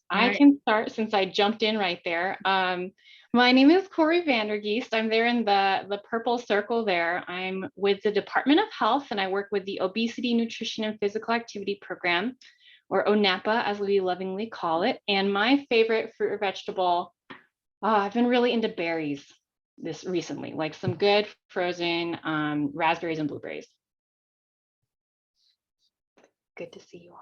I can start since I jumped in right there. My name is Corey Vandergeest. I'm there in the purple circle there. I'm with the Department of Health and I work with the Obesity, Nutrition, and Physical Activity Program, or ONAPA as we lovingly call it. And my favorite fruit or vegetable, I've been really into berries this recently, like some good frozen raspberries and blueberries. Good to see you all.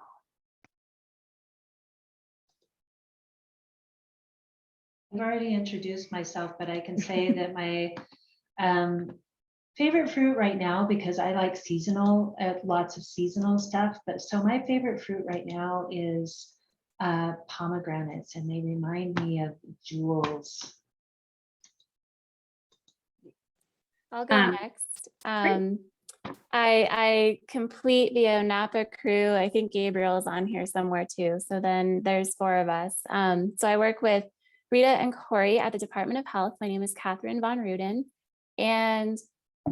I've already introduced myself, but I can say that my favorite fruit right now, because I like seasonal, lots of seasonal stuff, but so my favorite fruit right now is pomegranates, and they remind me of jewels. I'll go next. I complete the ONAPA crew. I think Gabriel's on here somewhere too. So then there's 4 of us. So I work with Rita and Corey at the Department of Health. My name is Catherine Von Ruden, and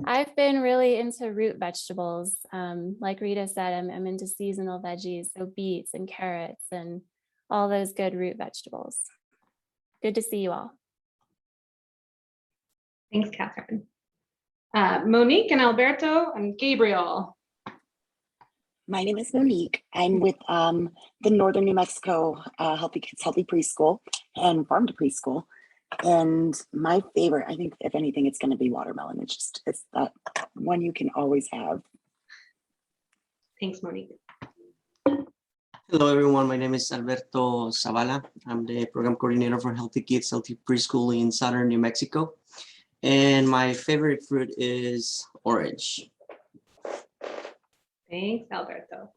I've been really into root vegetables. Like Rita said, I'm into seasonal veggies, so beets and carrots and all those good root vegetables. Good to see you all. Thanks, Catherine. Monique and Alberto and Gabriel. My name is Monique. I'm with the Northern New Mexico Healthy Kids, Healthy Preschool and Farm to Preschool. And my favorite, I think, if anything, it's going to be watermelon. It's that one you can always have. Thanks, Monique. Hello, everyone. My name is Alberto Zavala. I'm the program coordinator for Healthy Kids, Healthy Preschool in Southern New Mexico. And my favorite fruit is orange. Thanks, Alberto.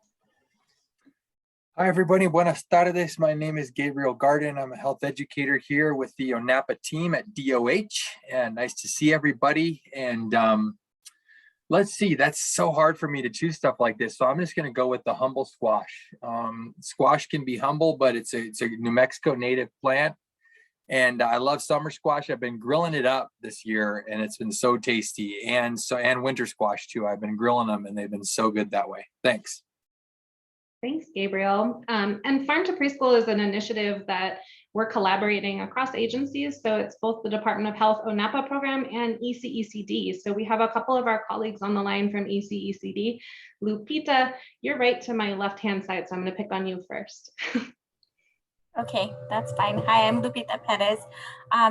Hi, everybody. Buenas tardes. My name is Gabriel Garden. I'm a health educator here with the ONAPA team at DOH. And nice to see everybody. And let's see, that's so hard for me to choose stuff like this. So I'm just going to go with the humble squash. Squash can be humble, but it's a New Mexico native plant. And I love summer squash. I've been grilling it up this year and it's been so tasty. And winter squash too. I've been grilling them and they've been so good that way. Thanks. Thanks, Gabriel. And Farm to Preschool is an initiative that we're collaborating across agencies. So it's both the Department of Health ONAPA program and ECECD. So we have a couple of our colleagues on the line from ECECD. Lupita, you're right to my left-hand side, so I'm going to pick on you first. Okay, that's fine. Hi, I'm Lupita Perez.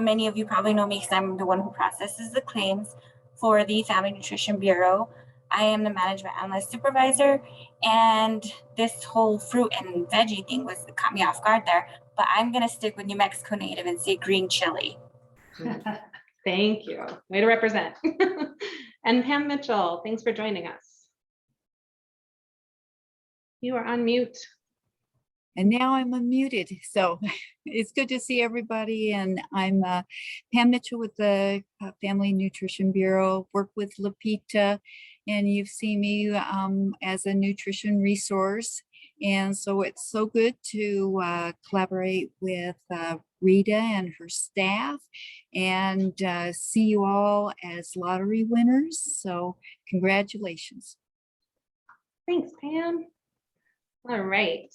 Many of you probably know me because I'm the one who processes the claims for the Family Nutrition Bureau. I am the management analyst supervisor, and this whole fruit and veggie thing caught me off guard there, but I'm gonna stick with New Mexico native and say green chili. Thank you. Way to represent. And Pam Mitchell, thanks for joining us. You are on mute. And now I'm unmuted. So it's good to see everybody. And I'm Pam Mitchell with the Family Nutrition Bureau, work with Lupita, and you've seen me as a nutrition resource. And so it's so good to collaborate with Rita and her staff and see you all as lottery winners. So congratulations. Thanks, Pam. All right.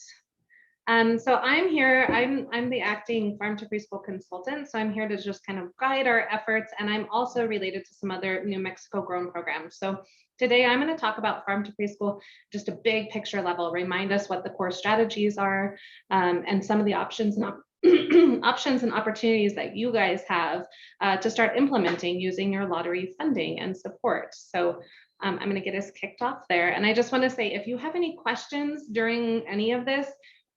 So I'm here, I'm the acting Farm to Preschool consultant. So I'm here to just kind of guide our efforts. And I'm also related to some other New Mexico grown programs. So today I'm going to talk about Farm to Preschool, just a big picture level, remind us what the core strategies are and some of the options and options and opportunities that you guys have to start implementing using your lottery funding and support. So I'm going to get us kicked off there. And I just want to say, if you have any questions during any of this,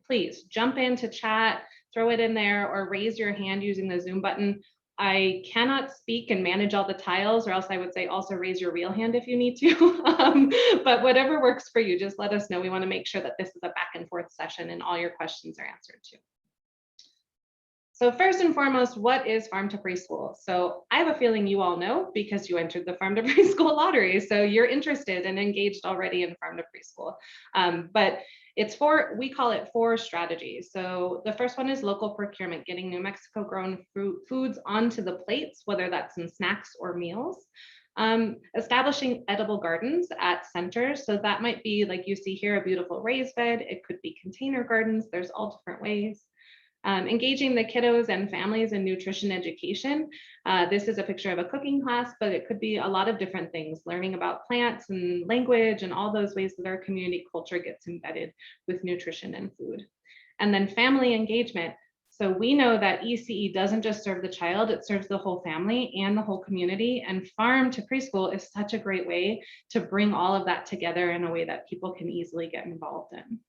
please jump into chat, throw it in there, or raise your hand using the Zoom button. I cannot speak and manage all the tiles, or else I would say also raise your real hand if you need to. But whatever works for you, just let us know. We want to make sure that this is a back and forth session and all your questions are answered too. So first and foremost, what is Farm to Preschool? So I have a feeling you all know because you entered the Farm to Preschool lottery. So you're interested and engaged already in Farm to Preschool. But it's we call it 4 strategies. So the first one is local procurement, getting New Mexico grown foods onto the plates, whether that's in snacks or meals. Establishing edible gardens at centers. So that might be, like you see here, a beautiful raised bed. It could be container gardens. There's all different ways. Engaging the kiddos and families in nutrition education. This is a picture of a cooking class, but it could be a lot of different things, learning about plants and language and all those ways that our community culture gets embedded with nutrition and food. And then family engagement. So we know that ECE doesn't just serve the child, it serves the whole family and the whole community. And farm to preschool is such a great way to bring all of that together in a way that people can easily get involved in.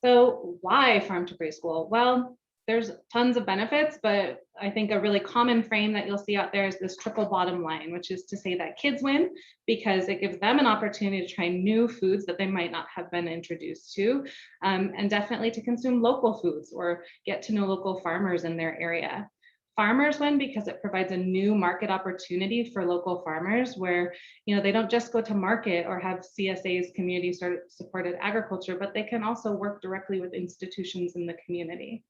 So why farm to preschool? Well, there's tons of benefits, but I think a really common frame that you'll see out there is this triple bottom line, which is to say that kids win because it gives them an opportunity to try new foods that they might not have been introduced to, and definitely to consume local foods or get to know local farmers in their area. Farmers win because it provides a new market opportunity for local farmers where, you know, they don't just go to market or have CSAs, community supported agriculture, but they can also work directly with institutions in the community.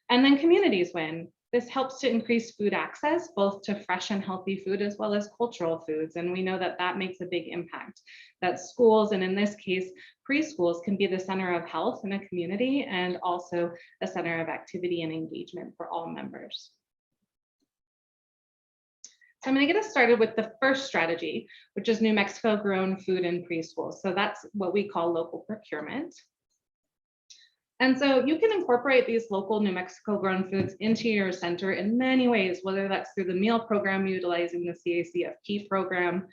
And then communities win. This helps to increase food access, both to fresh and healthy food as well as cultural foods. And we know that that makes a big impact, that schools, and in this case, preschools, can be the center of health in a community and also a center of activity and engagement for all members. So I'm going to get us started with the first strategy, which is New Mexico grown food in preschools. So that's what we call local procurement. And so you can incorporate these local New Mexico grown foods into your center in many ways, whether that's through the meal program utilizing the CACFP program,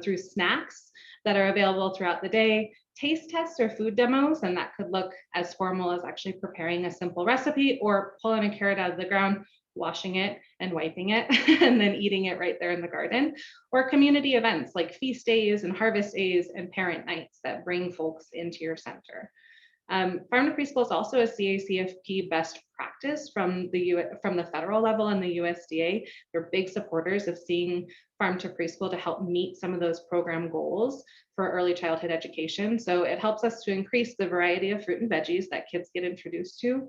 through snacks that are available throughout the day, taste tests or food demos, and that could look as formal as actually preparing a simple recipe or pulling a carrot out of the ground, washing it and wiping it, and then eating it right there in the garden, or community events like feast days and harvest days and parent nights that bring folks into your center. Farm to preschool is also a CACFP best practice from the federal level and the USDA. They're big supporters of seeing farm to preschool to help meet some of those program goals for early childhood education. So it helps us to increase the variety of fruit and veggies that kids get introduced to.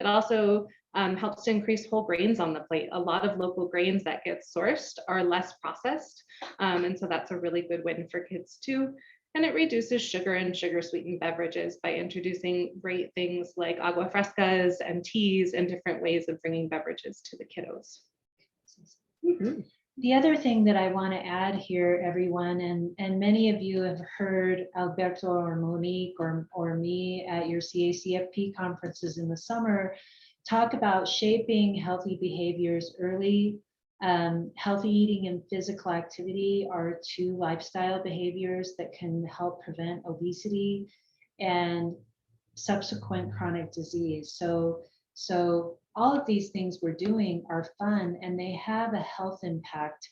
It also helps to increase whole grains on the plate. A lot of local grains that get sourced are less processed. And so that's a really good win for kids too. And it reduces sugar and sugar sweetened beverages by introducing great things like agua frescas and teas and different ways of bringing beverages to the kiddos. The other thing that I want to add here, everyone, and many of you have heard Alberto or Monique or me at your CACFP conferences in the summer talk about shaping healthy behaviors early. Healthy eating and physical activity are two lifestyle behaviors that can help prevent obesity and subsequent chronic disease. So all of these things we're doing are fun and they have a health impact,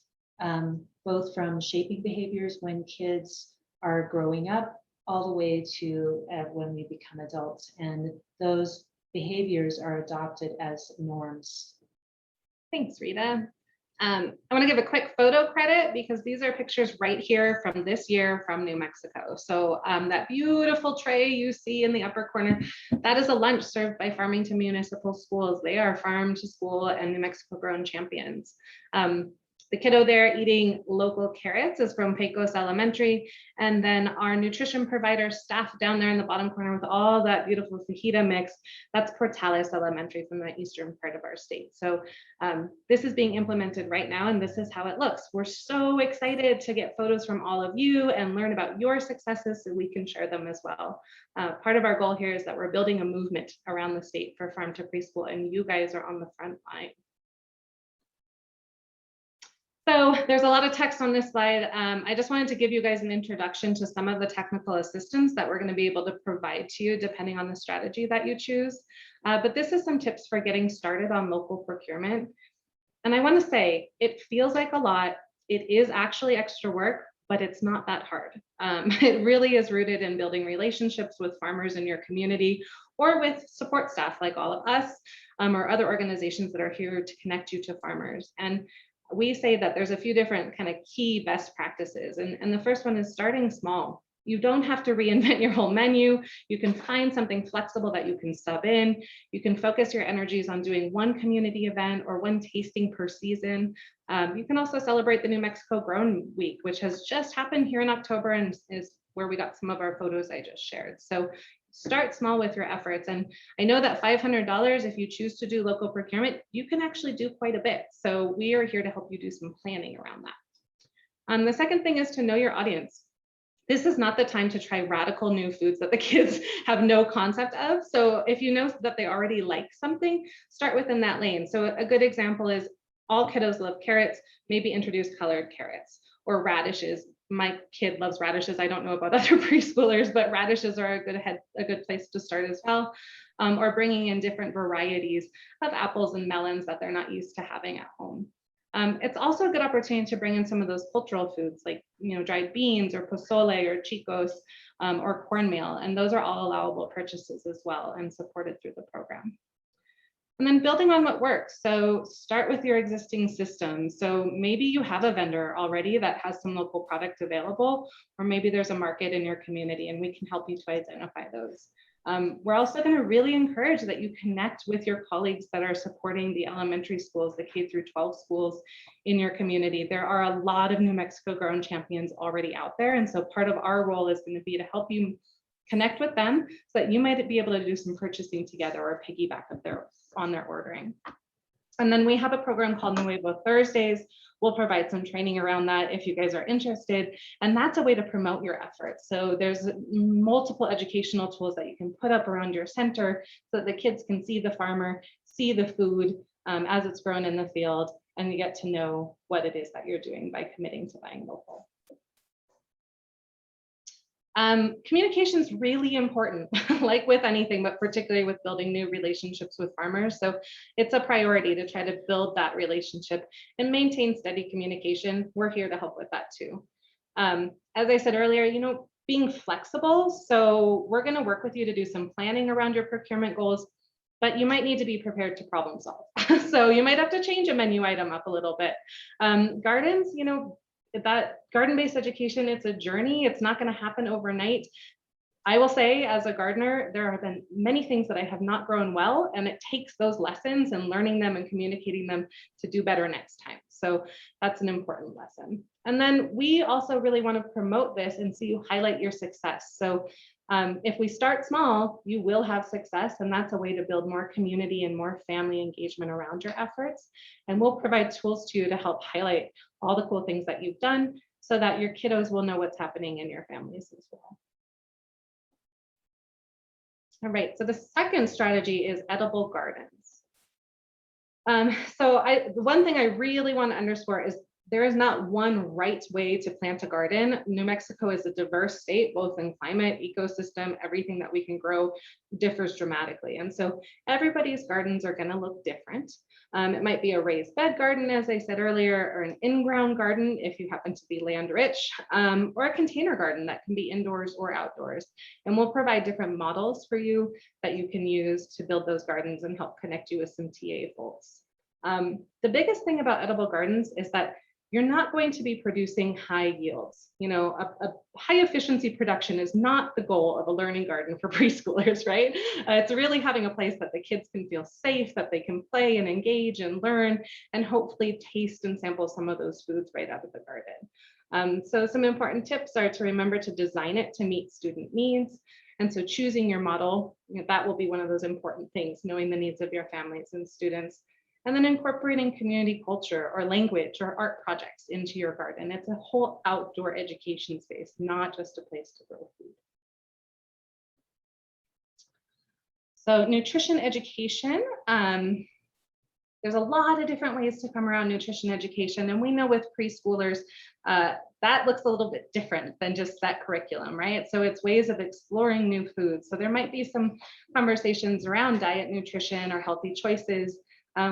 both from shaping behaviors when kids are growing up all the way to when we become adults. And those behaviors are adopted as norms. Thanks, Rita. I want to give a quick photo credit because these are pictures right here from this year from New Mexico. So that beautiful tray you see in the upper corner, that is a lunch served by Farmington Municipal Schools. They are farm to school and New Mexico grown champions. The kiddo there eating local carrots is from Pecos Elementary. And then our nutrition provider staff down there in the bottom corner with all that beautiful fajita mix, that's Portales Elementary from the eastern part of our state. So this is being implemented right now and this is how it looks. We're so excited to get photos from all of you and learn about your successes so we can share them as well. Part of our goal here is that we're building a movement around the state for farm to preschool and you guys are on the front line. So there's a lot of text on this slide. I just wanted to give you guys an introduction to some of the technical assistance that we're going to be able to provide to you depending on the strategy that you choose. But this is some tips for getting started on local procurement. And I want to say, it feels like a lot. It is actually extra work, but it's not that hard. It really is rooted in building relationships with farmers in your community or with support staff like all of us or other organizations that are here to connect you to farmers. And we say that there's a few different kind of key best practices. And the first one is starting small. You don't have to reinvent your whole menu. You can find something flexible that you can sub in. You can focus your energies on doing one community event or one tasting per season. You can also celebrate the New Mexico Grown Week, which has just happened here in October and is where we got some of our photos I just shared. So start small with your efforts. And I know that $500, if you choose to do local procurement, you can actually do quite a bit. So we are here to help you do some planning around that. The second thing is to know your audience. This is not the time to try radical new foods that the kids have no concept of. So if you know that they already like something, start within that lane. So a good example is all kiddos love carrots, maybe introduce colored carrots or radishes. My kid loves radishes. I don't know about other preschoolers, but radishes are a good place to start as well. Or bringing in different varieties of apples and melons that they're not used to having at home. It's also a good opportunity to bring in some of those cultural foods like, dried beans or pozole or chicos or cornmeal. And those are all allowable purchases as well and supported through the program. And then building on what works. So start with your existing system. So maybe you have a vendor already that has some local product available, or maybe there's a market in your community and we can help you to identify those. We're also going to really encourage that you connect with your colleagues that are supporting the elementary schools, the K through 12 schools in your community. There are a lot of New Mexico grown champions already out there. And so part of our role is going to be to help you connect with them so that you might be able to do some purchasing together or piggyback on their ordering. And then we have a program called Nuevo Thursdays. We'll provide some training around that if you guys are interested. And that's a way to promote your efforts. So there's multiple educational tools that you can put up around your center so that the kids can see the farmer, see the food as it's grown in the field, and you get to know what it is that you're doing by committing to buying local. Communication is really important, like with anything, but particularly with building new relationships with farmers. So it's a priority to try to build that relationship and maintain steady communication. We're here to help with that too. As I said earlier, being flexible. So we're going to work with you to do some planning around your procurement goals, but you might need to be prepared to problem solve. So you might have to change a menu item up a little bit. Gardens, that garden-based education, it's a journey. It's not going to happen overnight. I will say, as a gardener, there have been many things that I have not grown well, and it takes those lessons and learning them and communicating them to do better next time. So that's an important lesson. And then we also really want to promote this and see you highlight your success. So if we start small, you will have success, and that's a way to build more community and more family engagement around your efforts. And we'll provide tools to you to help highlight all the cool things that you've done so that your kiddos will know what's happening in your families as well. All right, so the second strategy is edible gardens. The one thing I really want to underscore is there is not one right way to plant a garden. New Mexico is a diverse state, both in climate, ecosystem, everything that we can grow differs dramatically. And so everybody's gardens are going to look different. It might be a raised bed garden, as I said earlier, or an in-ground garden if you happen to be land rich, or a container garden that can be indoors or outdoors. And we'll provide different models for you that you can use to build those gardens and help connect you with some TA folks. The biggest thing about edible gardens is that you're not going to be producing high yields. A high efficiency production is not the goal of a learning garden for preschoolers, right? It's really having a place that the kids can feel safe, that they can play and engage and learn, and hopefully taste and sample some of those foods right out of the garden. So some important tips are to remember to design it to meet student needs. And so choosing your model, that will be one of those important things, knowing the needs of your families and students. And then incorporating community culture or language or art projects into your garden. It's a whole outdoor education space, not just a place to grow food. So nutrition education, there's a lot of different ways to come around nutrition education. And we know with preschoolers, that looks a little bit different than just that curriculum, right? So it's ways of exploring new foods. So there might be some conversations around diet nutrition or healthy choices.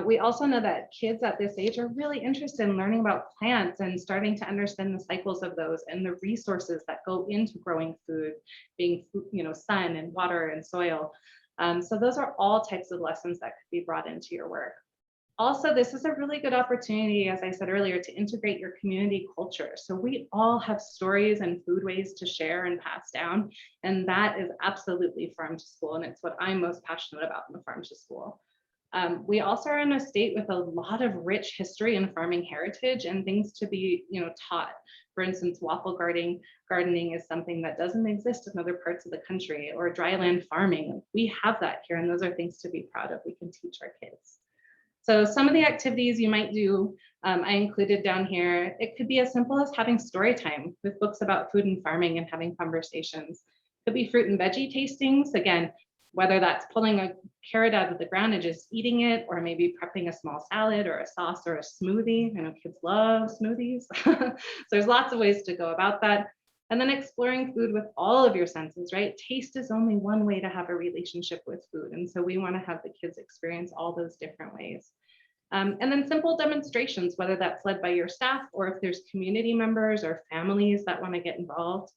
We also know that kids at this age are really interested in learning about plants and starting to understand the cycles of those and the resources that go into growing food, being, sun and water and soil. So those are all types of lessons that could be brought into your work. Also, this is a really good opportunity, as I said earlier, to integrate your community culture. So we all have stories and foodways to share and pass down, and that is absolutely farm to school, and it's what I'm most passionate about in the farm to school. We also are in a state with a lot of rich history and farming heritage and things to be, taught. For instance, waffle gardening is something that doesn't exist in other parts of the country, or dryland farming. We have that here, and those are things to be proud of. We can teach our kids. So some of the activities you might do, I included down here. It could be as simple as having story time with books about food and farming and having conversations. It could be fruit and veggie tastings. Again, whether that's pulling a carrot out of the ground and just eating it, or maybe prepping a small salad or a sauce or a smoothie. I know kids love smoothies. So there's lots of ways to go about that. And then exploring food with all of your senses, right? Taste is only one way to have a relationship with food. And so we want to have the kids experience all those different ways. And then simple demonstrations, whether that's led by your staff or if there's community members or families that want to get involved.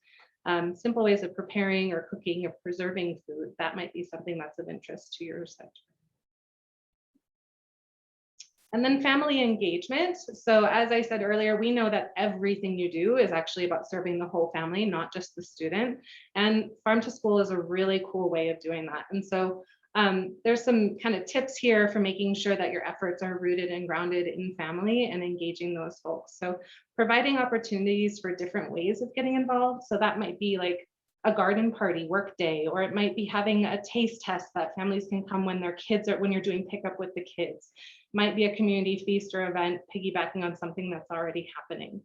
Simple ways of preparing or cooking or preserving food, that might be something that's of interest to your center. And then family engagement. So as I said earlier, we know that everything you do is actually about serving the whole family, not just the student. And Farm to School is a really cool way of doing that. And so there's some kind of tips here for making sure that your efforts are rooted and grounded in family and engaging those folks. So providing opportunities for different ways of getting involved. So that might be like a garden party work day, or it might be having a taste test that families can come when their kids are, when you're doing pickup with the kids. Might be a community feast or event piggybacking on something that's already happening.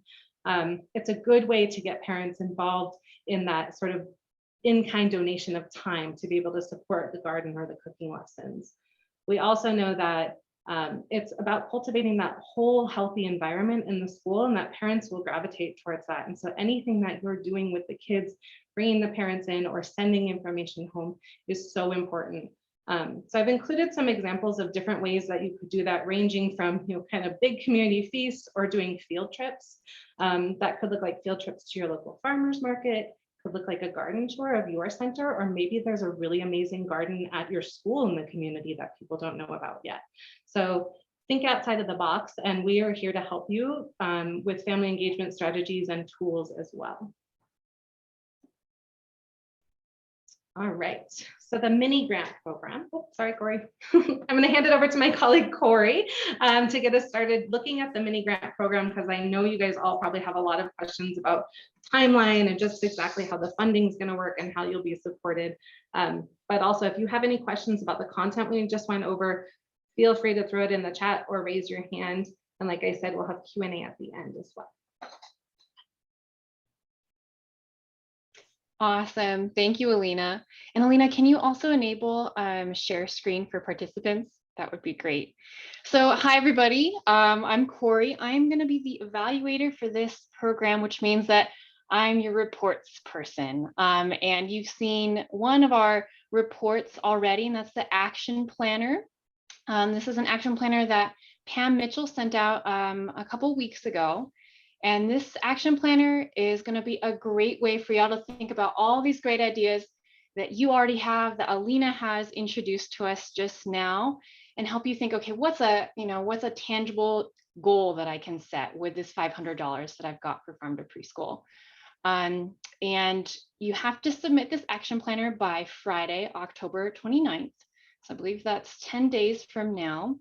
It's a good way to get parents involved in that sort of in-kind donation of time to be able to support the garden or the cooking lessons. We also know that it's about cultivating that whole healthy environment in the school, and that parents will gravitate towards that. And so anything that you're doing with the kids, bringing the parents in or sending information home is so important. So I've included some examples of different ways that you could do that, ranging from kind of big community feasts or doing field trips. That could look like field trips to your local farmers market, could look like a garden tour of your center, or maybe there's a really amazing garden at your school in the community that people don't know about yet. So think outside of the box, and we are here to help you with family engagement strategies and tools as well. All right, so the mini-grant program. Oh, sorry, Corey. I'm going to hand it over to my colleague, Corey, to get us started looking at the mini-grant program, because I know you guys all probably have a lot of questions about timeline and just exactly how the funding is going to work and how you'll be supported. But also, if you have any questions about the content we just went over, feel free to throw it in the chat or raise your hand. And like I said, we'll have Q&A at the end as well. Awesome. Thank you, Alina. And Alina, can you also enable share screen for participants? That would be great. So hi, everybody. I'm Corey. I'm going to be the evaluator for this program, which means that I'm your reports person. And you've seen one of our reports already, and that's the action planner. This is an action planner that Pam Mitchell sent out a couple weeks ago. And this action planner is going to be a great way for y'all to think about all these great ideas that you already have, that Alina has introduced to us just now, and help you think, okay, what's a tangible goal that I can set with this $500 that I've got for Farm to Preschool. And you have to submit this action planner by Friday, October 29th. So I believe that's 10 days from now.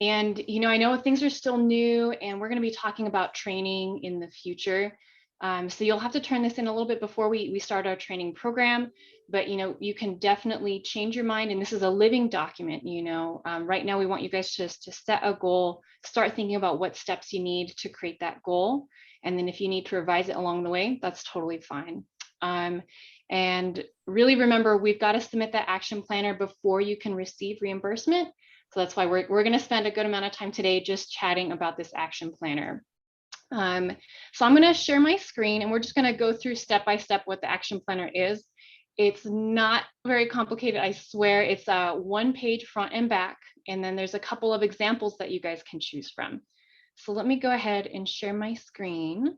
And, I know things are still new, and we're going to be talking about training in the future. So you'll have to turn this in a little bit before we start our training program, but, you can definitely change your mind. And this is a living document. Right now we want you guys just to set a goal, start thinking about what steps you need to create that goal. And then if you need to revise it along the way, that's totally fine. And really remember, we've got to submit that action planner before you can receive reimbursement. So that's why we're going to spend a good amount of time today just chatting about this action planner. So I'm going to share my screen, and we're just going to go through step by step what the action planner is. It's not very complicated, I swear. It's a one-page front and back, and then there's a couple of examples that you guys can choose from. So let me go ahead and share my screen.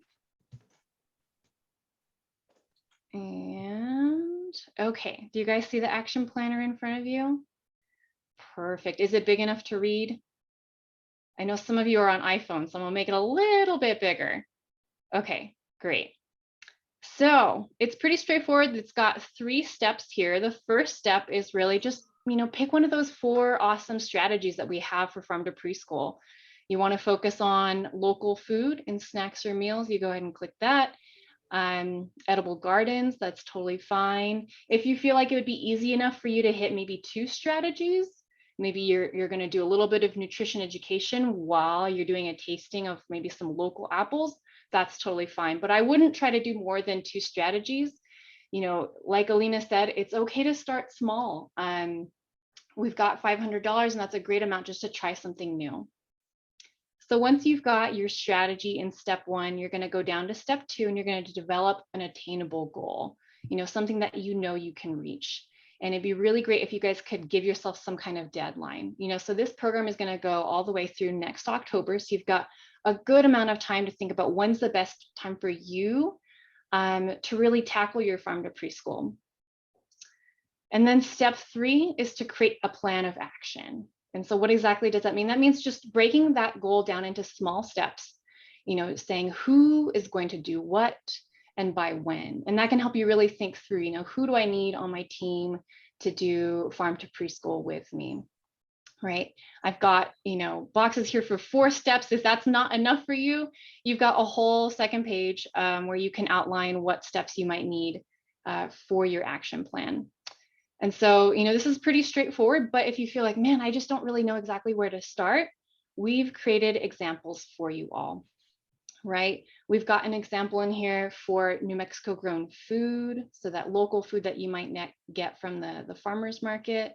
And okay, do you guys see the action planner in front of you? Perfect. Is it big enough to read? I know some of you are on iPhone, so I'm gonna make it a little bit bigger. Okay, great. So it's pretty straightforward. It's got 3 steps here. The first step is really just pick one of those 4 awesome strategies that we have for farm to preschool. You want to focus on local food and snacks or meals, you go ahead and click that. Edible gardens, that's totally fine. If you feel like it would be easy enough for you to hit maybe 2 strategies, maybe you're going to do a little bit of nutrition education while you're doing a tasting of maybe some local apples, that's totally fine. But I wouldn't try to do more than 2 strategies. Like Alina said, it's okay to start small. We've got $500 and that's a great amount just to try something new. So once you've got your strategy in step 1, you're going to go down to step 2 and you're going to develop an attainable goal, something that you can reach. And it'd be really great if you guys could give yourself some kind of deadline. So this program is going to go all the way through next October. So you've got a good amount of time to think about when's the best time for you to really tackle your farm to preschool. And then step 3 is to create a plan of action. And so what exactly does that mean? That means just breaking that goal down into small steps, saying who is going to do what and by when. And that can help you really think through, who do I need on my team to do farm to preschool with me, right? I've got, boxes here for 4 steps. If that's not enough for you, you've got a whole second page where you can outline what steps you might need for your action plan. And so, this is pretty straightforward, but if you feel like, man, I just don't really know exactly where to start, we've created examples for you all, right? We've got an example in here for New Mexico grown food, so that local food that you might get from the farmer's market.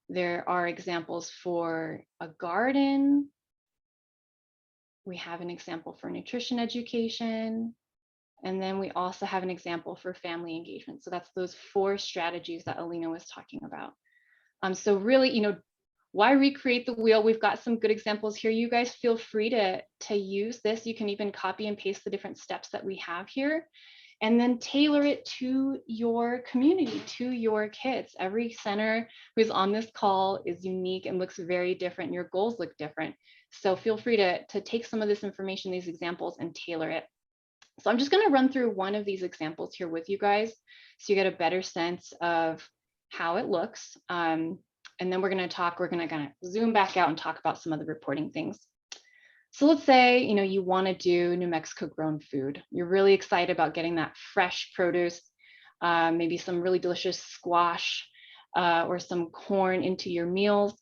There are examples for a garden. We have an example for nutrition education. And then we also have an example for family engagement. So that's those 4 strategies that Alina was talking about. So really, why recreate the wheel? We've got some good examples here. You guys feel free to use this. You can even copy and paste the different steps that we have here and then tailor it to your community, to your kids. Every center who's on this call is unique and looks very different. Your goals look different. So feel free to take some of this information, these examples, and tailor it. So I'm just going to run through one of these examples here with you guys so you get a better sense of how it looks. And then we're going to kind of zoom back out and talk about some of the reporting things. So let's say, you want to do New Mexico grown food. You're really excited about getting that fresh produce, maybe some really delicious squash or some corn into your meals.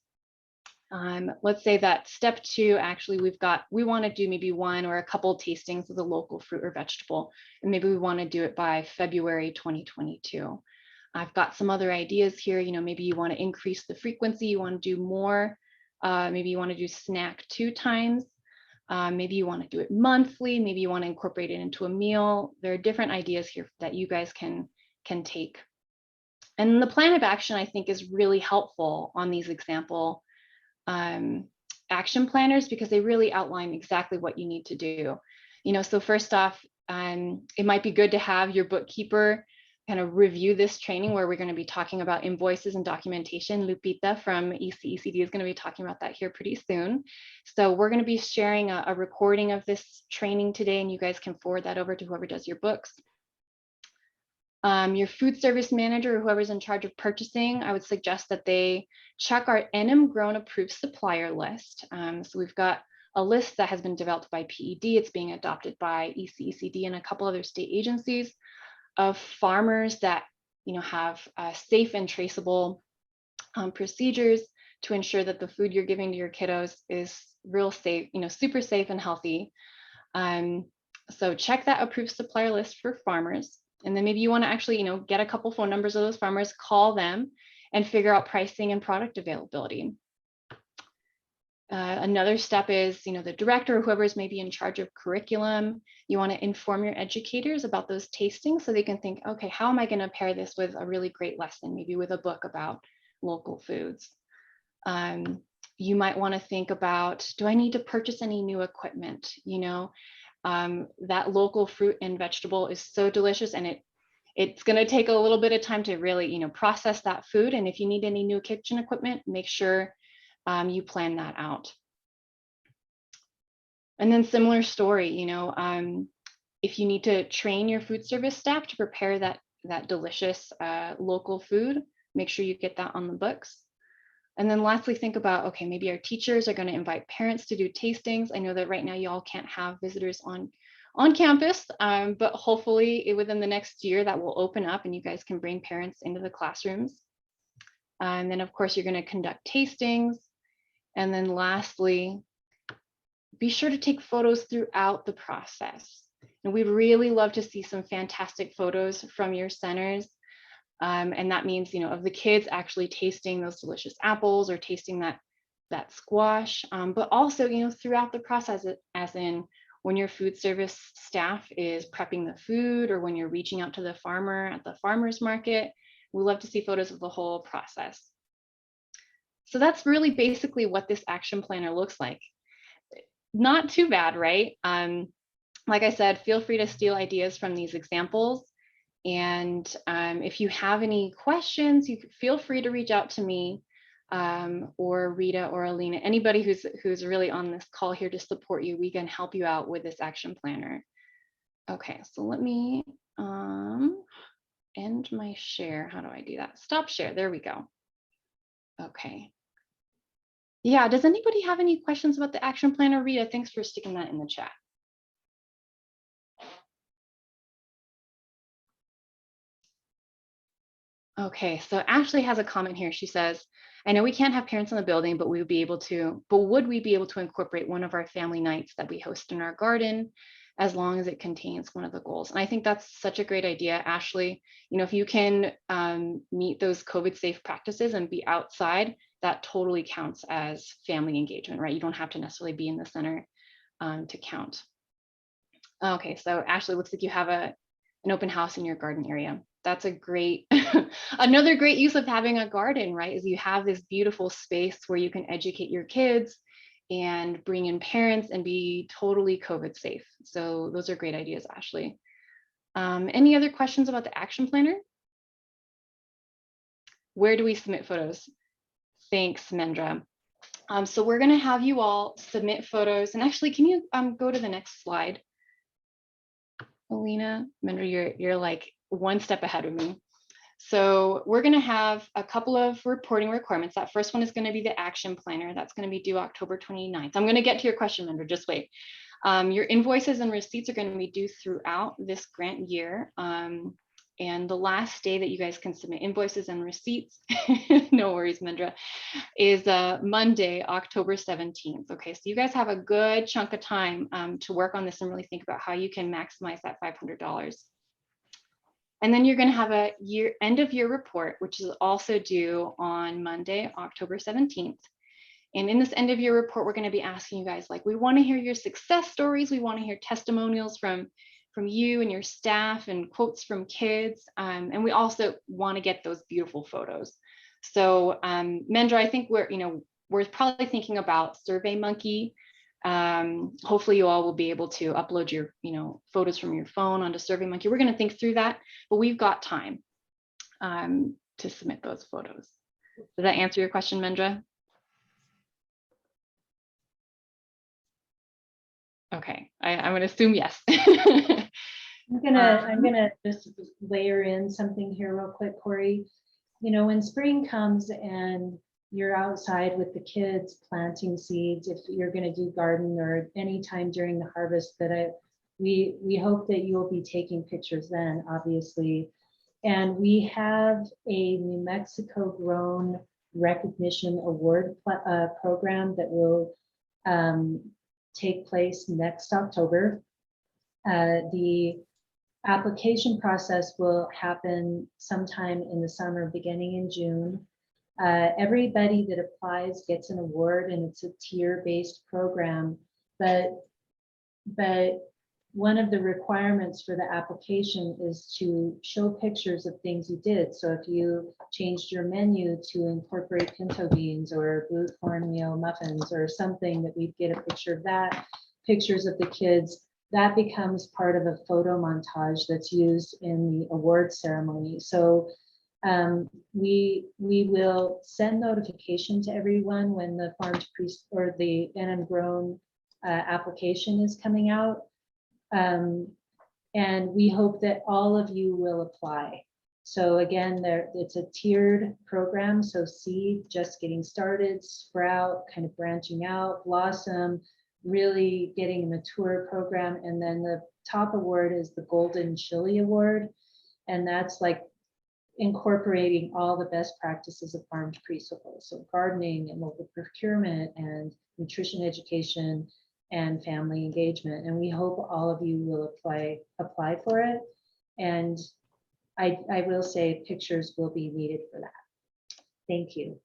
Let's say that step 2, actually, we want to do maybe 1 or a couple tastings of the local fruit or vegetable, and maybe we want to do it by February 2022. I've got some other ideas here. Maybe you want to increase the frequency, you want to do more. Maybe you want to do snack 2 times. Maybe you want to do it monthly. Maybe you want to incorporate it into a meal. There are different ideas here that you guys can take. And the plan of action, I think, is really helpful on these example action planners because they really outline exactly what you need to do. So first off, it might be good to have your bookkeeper kind of review this training where we're going to be talking about invoices and documentation. Lupita from ECECD is going to be talking about that here pretty soon. So we're going to be sharing a recording of this training today, and you guys can forward that over to whoever does your books. Your food service manager or whoever's in charge of purchasing, I would suggest that they check our NM Grown approved supplier list. So we've got a list that has been developed by PED. It's being adopted by ECECD and a couple other state agencies of farmers that have safe and traceable procedures to ensure that the food you're giving to your kiddos is real safe, super safe and healthy. So check that approved supplier list for farmers. And then maybe you want to actually, get a couple phone numbers of those farmers, call them and figure out pricing and product availability. Another step is, the director or whoever is maybe in charge of curriculum, you want to inform your educators about those tastings so they can think, okay, how am I going to pair this with a really great lesson, maybe with a book about local foods. You might want to think about, do I need to purchase any new equipment? That local fruit and vegetable is so delicious, and it's going to take a little bit of time to really, process that food. And if you need any new kitchen equipment, make sure you plan that out. And then similar story, if you need to train your food service staff to prepare that delicious local food, make sure you get that on the books. And then lastly, think about, okay, maybe our teachers are going to invite parents to do tastings. I know that right now y'all can't have visitors on campus, but hopefully within the next year that will open up and you guys can bring parents into the classrooms. And then of course, you're going to conduct tastings. And then lastly, be sure to take photos throughout the process. And we'd really love to see some fantastic photos from your centers. And that means, of the kids actually tasting those delicious apples or tasting that squash, but also, throughout the process, as in when your food service staff is prepping the food or when you're reaching out to the farmer at the farmer's market. We love to see photos of the whole process. So that's really basically what this action planner looks like. Not too bad, right? Like I said, feel free to steal ideas from these examples. And if you have any questions, you feel free to reach out to me or Rita or Alina, anybody who's really on this call here to support you. We can help you out with this action planner. Okay, so let me end my share. How do I do that? Stop share. There we go. Okay. Yeah, does anybody have any questions about the action planner? Rita, thanks for sticking that in the chat. Okay, so Ashley has a comment here. She says, I know we can't have parents in the building, but would we be able to incorporate one of our family nights that we host in our garden, as long as it contains one of the goals? And I think that's such a great idea, Ashley. If you can meet those COVID safe practices and be outside, that totally counts as family engagement, right? You don't have to necessarily be in the center to count. Okay, so Ashley, looks like you have an open house in your garden area. That's a great, another great use of having a garden, right? Is you have this beautiful space where you can educate your kids and bring in parents and be totally COVID safe. So those are great ideas, Ashley. Any other questions about the action planner? Where do we submit photos? Thanks, Mendra. So we're gonna have you all submit photos. And actually, can you go to the next slide? Alina, Mendra, you're like one step ahead of me. So we're going to have a couple of reporting requirements. That first one is going to be the action planner. That's going to be due October 29th. I'm going to get to your question, Mendra, just wait. Your invoices and receipts are going to be due throughout this grant year. And the last day that you guys can submit invoices and receipts, no worries, Mendra, is Monday, October 17th. Okay, so you guys have a good chunk of time to work on this and really think about how you can maximize that $500. And then you're going to have a end of year report, which is also due on Monday, October 17th. And in this end of year report, we're going to be asking you guys, like, we want to hear your success stories. We want to hear testimonials from you and your staff and quotes from kids. And we also want to get those beautiful photos. So Mendra, I think we're probably thinking about SurveyMonkey. Hopefully you all will be able to upload your photos from your phone onto SurveyMonkey. We're going to think through that, but we've got time to submit those photos. Does that answer your question, Mendra? Okay, I'm going to assume yes. I'm gonna just layer in something here real quick, Corey. When spring comes and you're outside with the kids planting seeds, if you're going to do garden or any time during the harvest, we hope that you'll be taking pictures then, obviously. And we have a New Mexico grown recognition award program that will take place next October. The application process will happen sometime in the summer, beginning in June. Everybody that applies gets an award, and it's a tier-based program. But one of the requirements for the application is to show pictures of things you did. So if you changed your menu to incorporate pinto beans or blue cornmeal muffins or something, that we'd get a picture of that, pictures of the kids. That becomes part of a photo montage that's used in the award ceremony. So we will send notification to everyone when the farm to priest or the NM Grown application is coming out. And we hope that all of you will apply. So again, it's a tiered program. So seed, just getting started, sprout, kind of branching out, blossom, really getting a mature program. And then the top award is the Golden Chili Award. And that's like incorporating all the best practices of farm to preschool. So gardening and local procurement and nutrition education and family engagement. And we hope all of you will apply for it. And I will say pictures will be needed for that. Thank you.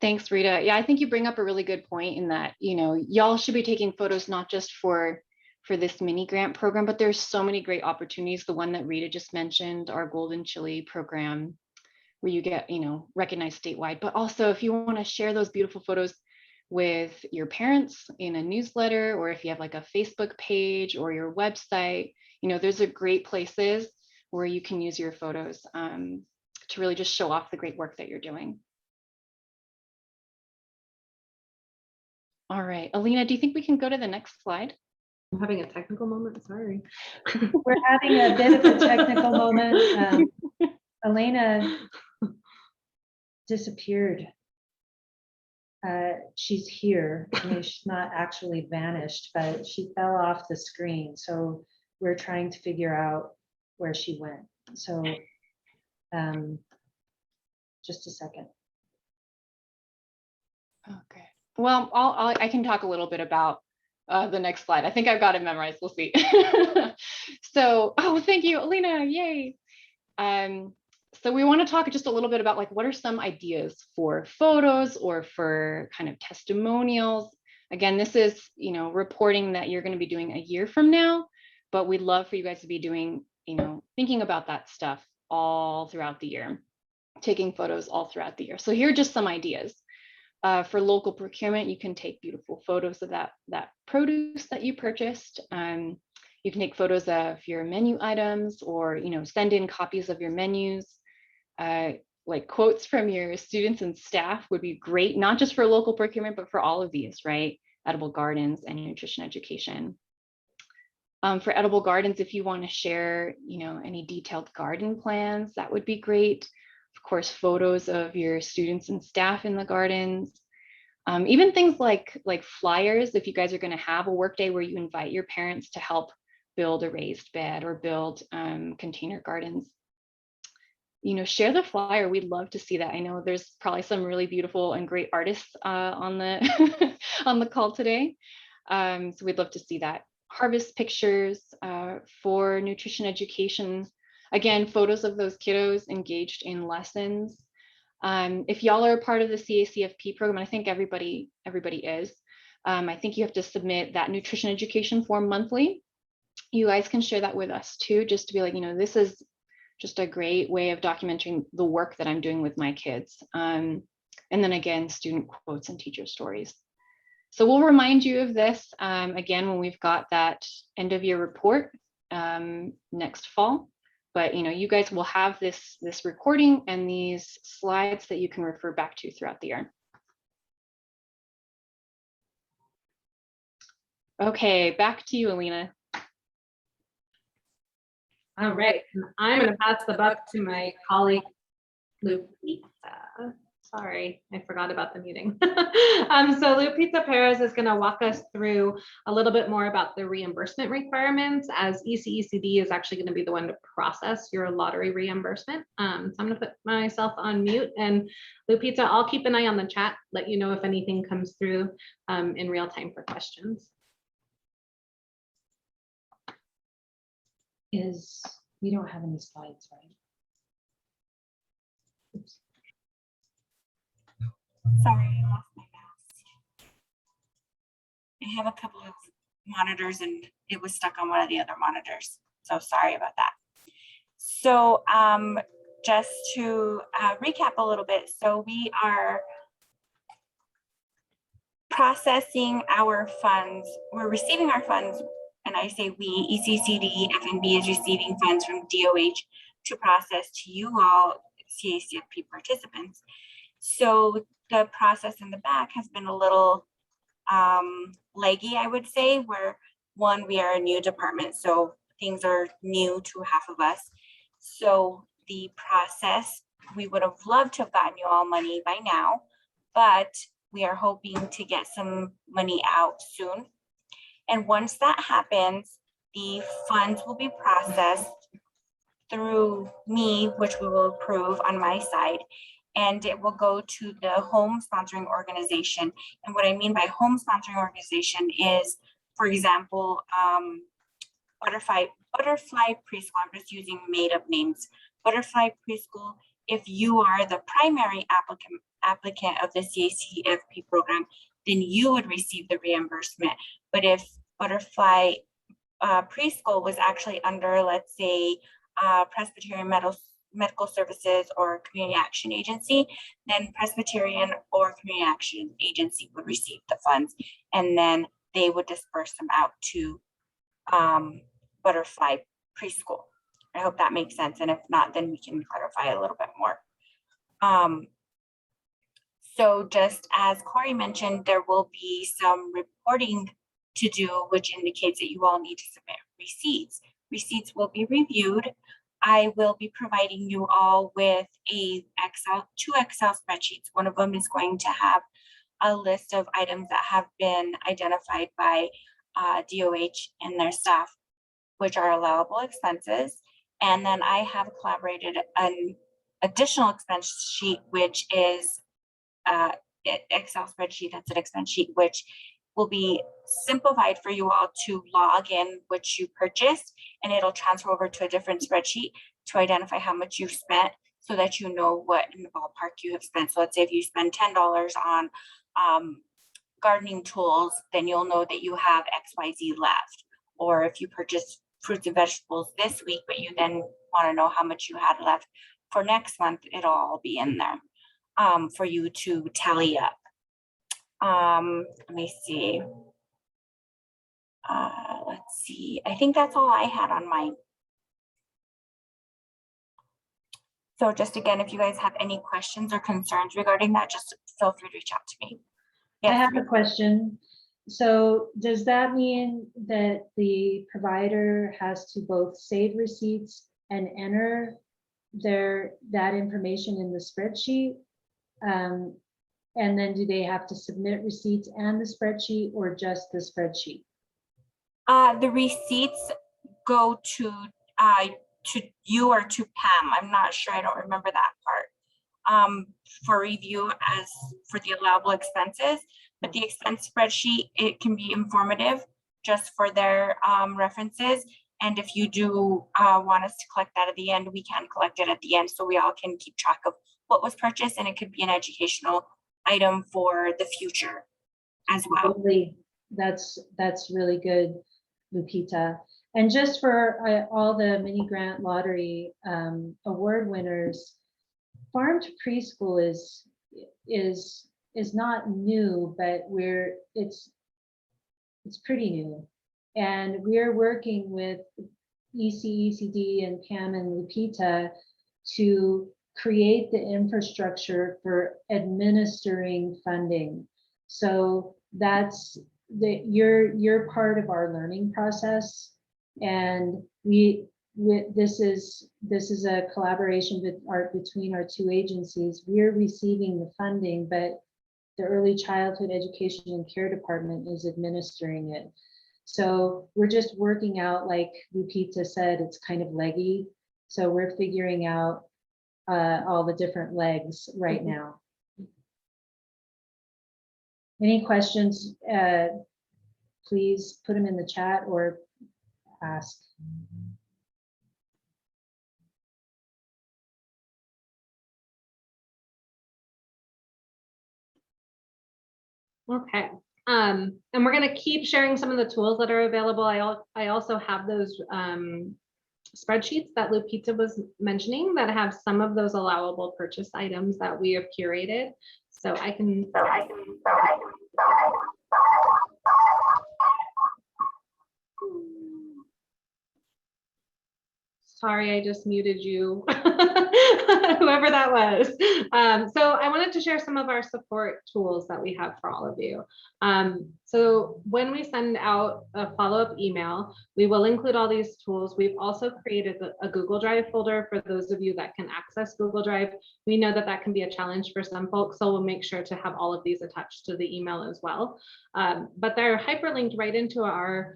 Thanks, Rita. Yeah, I think you bring up a really good point in that, y'all should be taking photos not just for this mini grant program, but there's so many great opportunities. The one that Rita just mentioned, our Golden Chili program, where you get, recognized statewide. But also if you want to share those beautiful photos with your parents in a newsletter, or if you have like a Facebook page or your website, there's a great places where you can use your photos to really just show off the great work that you're doing. All right, Alina, do you think we can go to the next slide? I'm having a technical moment, sorry. We're having a bit of a technical moment. Elena disappeared. She's here. I mean, she's not actually vanished, but she fell off the screen. So we're trying to figure out where she went. So just a second. Okay. Well, I can talk a little bit about the next slide. I think I've got it memorized. We'll see. So, thank you, Alina. Yay. So we want to talk just a little bit about what are some ideas for photos or for kind of testimonials. Again, this is, reporting that you're going to be doing a year from now, but we'd love for you guys to be doing, thinking about that stuff all throughout the year, taking photos all throughout the year. So here are just some ideas. For local procurement, you can take beautiful photos of that produce that you purchased. You can take photos of your menu items, or send in copies of your menus. Like quotes from your students and staff would be great, not just for local procurement, but for all of these, right? Edible gardens and nutrition education. For edible gardens, if you want to share, any detailed garden plans, that would be great. Of course, photos of your students and staff in the gardens. Even things like flyers, if you guys are going to have a work day where you invite your parents to help build a raised bed or build container gardens. Share the flyer. We'd love to see that. I know there's probably some really beautiful and great artists on the on the call today. So we'd love to see that. Harvest pictures for nutrition education. Again, photos of those kiddos engaged in lessons. If y'all are a part of the CACFP program, I think everybody is. I think you have to submit that nutrition education form monthly. You guys can share that with us too, just to be like, this is just a great way of documenting the work that I'm doing with my kids. And then again, student quotes and teacher stories. So we'll remind you of this again when we've got that end of year report next fall. But you guys will have this recording and these slides that you can refer back to throughout the year. Okay, back to you, Alina. All right, I'm going to pass the buck to my colleague, Lupita. Sorry, I forgot about the meeting. So Lupita Perez is going to walk us through a little bit more about the reimbursement requirements, as ECECD is actually going to be the one to process your lottery reimbursement. So I'm going to put myself on mute, and Lupita, I'll keep an eye on the chat, let you know if anything comes through in real time for questions. We don't have any slides, right? Oops. Sorry, I lost my mouse. I have a couple of monitors and it was stuck on one of the other monitors. So sorry about that. So just to recap a little bit. So we are processing our funds. We're receiving our funds, and I say we, ECCD, FNB is receiving funds from DOH to process to you all, CACFP participants. So the process in the back has been a little leggy, I would say, where one, we are a new department, so things are new to half of us. So the process, we would have loved to have gotten you all money by now, but we are hoping to get some money out soon. And once that happens, the funds will be processed through me, which we will approve on my side, and it will go to the home sponsoring organization. And what I mean by home sponsoring organization is, for example, Butterfly Preschool. I'm just using made up names. Butterfly Preschool. If you are the primary applicant of the CACFP program, then you would receive the reimbursement. But if Butterfly Preschool was actually under, let's say, Presbyterian Medical Services or Community Action Agency, then Presbyterian or Community Action Agency would receive the funds, and then they would disperse them out to Butterfly Preschool. I hope that makes sense, and if not, then we can clarify a little bit more. So just as Corey mentioned, there will be some reporting to do, which indicates that you all need to submit receipts. Receipts will be reviewed. I will be providing you all with two Excel spreadsheets. One of them is going to have a list of items that have been identified by DOH and their staff, which are allowable expenses. And then I have collaborated an additional expense sheet, which is Excel spreadsheet. That's an expense sheet, which will be simplified for you all to log in which you purchased, and it'll transfer over to a different spreadsheet to identify how much you've spent, so that you know what in the ballpark you have spent. So let's say if you spend $10 on gardening tools, then you'll know that you have XYZ left. Or if you purchase fruits and vegetables this week, but you then want to know how much you had left for next month, it'll all be in there for you to tally up. Let me see. Let's see. I think that's all I had on mine. So just again, if you guys have any questions or concerns regarding that, just feel free to reach out to me. I have a question. So does that mean that the provider has to both save receipts and enter that information in the spreadsheet? And then do they have to submit receipts and the spreadsheet, or just the spreadsheet? The receipts go to you or to Pam. I'm not sure. I don't remember that part. For review as for the allowable expenses, but the expense spreadsheet, it can be informative just for their references. And if you do want us to collect that at the end, we can collect it at the end, so we all can keep track of what was purchased, and it could be an educational item for the future as well. That's really good, Lupita. And just for all the mini grant lottery award winners, Farm to Preschool is not new, but it's pretty new. And we're working with ECECD and Pam and Lupita to create the infrastructure for administering funding. So you're part of our learning process, and this is a collaboration between our two agencies. We're receiving the funding, but the Early Childhood Education and Care Department is administering it. So we're just working out, like Lupita said, it's kind of leggy. So we're figuring out all the different legs right now. Any questions, please put them in the chat or ask. Okay. And we're going to keep sharing some of the tools that are available. I also have those spreadsheets that Lupita was mentioning that have some of those allowable purchase items that we have curated. So I can. Sorry, I just muted you. whoever that was. So I wanted to share some of our support tools that we have for all of you. So when we send out a follow-up email, we will include all these tools. We've also created a Google Drive folder for those of you that can access Google Drive. We know that that can be a challenge for some folks, so we'll make sure to have all of these attached to the email as well. But they're hyperlinked right into our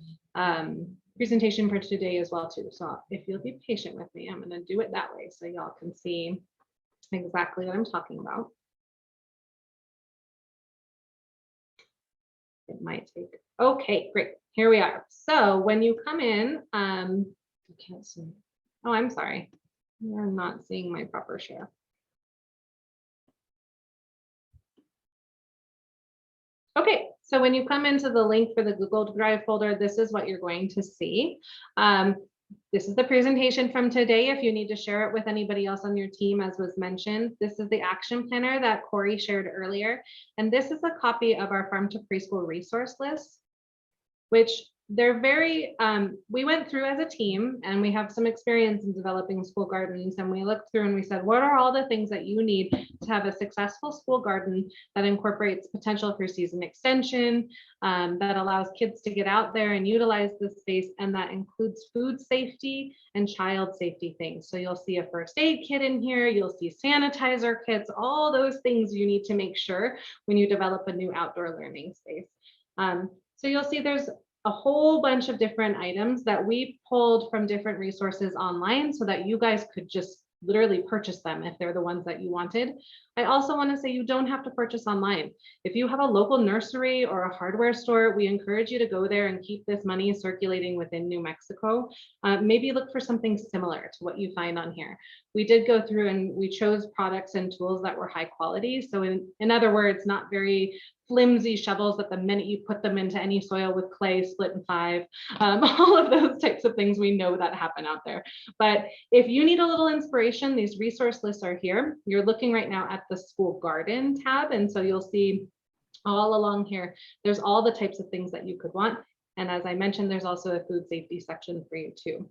presentation for today as well too. So if you'll be patient with me, I'm going to do it that way so y'all can see exactly what I'm talking about. It might take, okay, great. Here we are. So when you come in, I can't see. Oh, I'm sorry. You're not seeing my proper share. Okay, so when you come into the link for the Google Drive folder, this is what you're going to see. This is the presentation from today. If you need to share it with anybody else on your team, as was mentioned, this is the action planner that Corey shared earlier. And this is a copy of our Farm to Preschool resource list, which they're very, we went through as a team and we have some experience in developing school gardens, and we looked through and we said, what are all the things that you need to have a successful school garden that incorporates potential for season extension, that allows kids to get out there and utilize the space, and that includes food safety and child safety things. So you'll see a first aid kit in here, you'll see sanitizer kits, all those things you need to make sure when you develop a new outdoor learning space. So you'll see there's a whole bunch of different items that we pulled from different resources online so that you guys could just literally purchase them if they're the ones that you wanted. I also want to say you don't have to purchase online. If you have a local nursery or a hardware store, we encourage you to go there and keep this money circulating within New Mexico. Maybe look for something similar to what you find on here. We did go through and we chose products and tools that were high quality. So in other words, not very flimsy shovels that the minute you put them into any soil with clay split in 5, all of those types of things we know that happen out there. But if you need a little inspiration, these resource lists are here. You're looking right now at the school garden tab, and so you'll see all along here, there's all the types of things that you could want. And as I mentioned, there's also a food safety section for you too.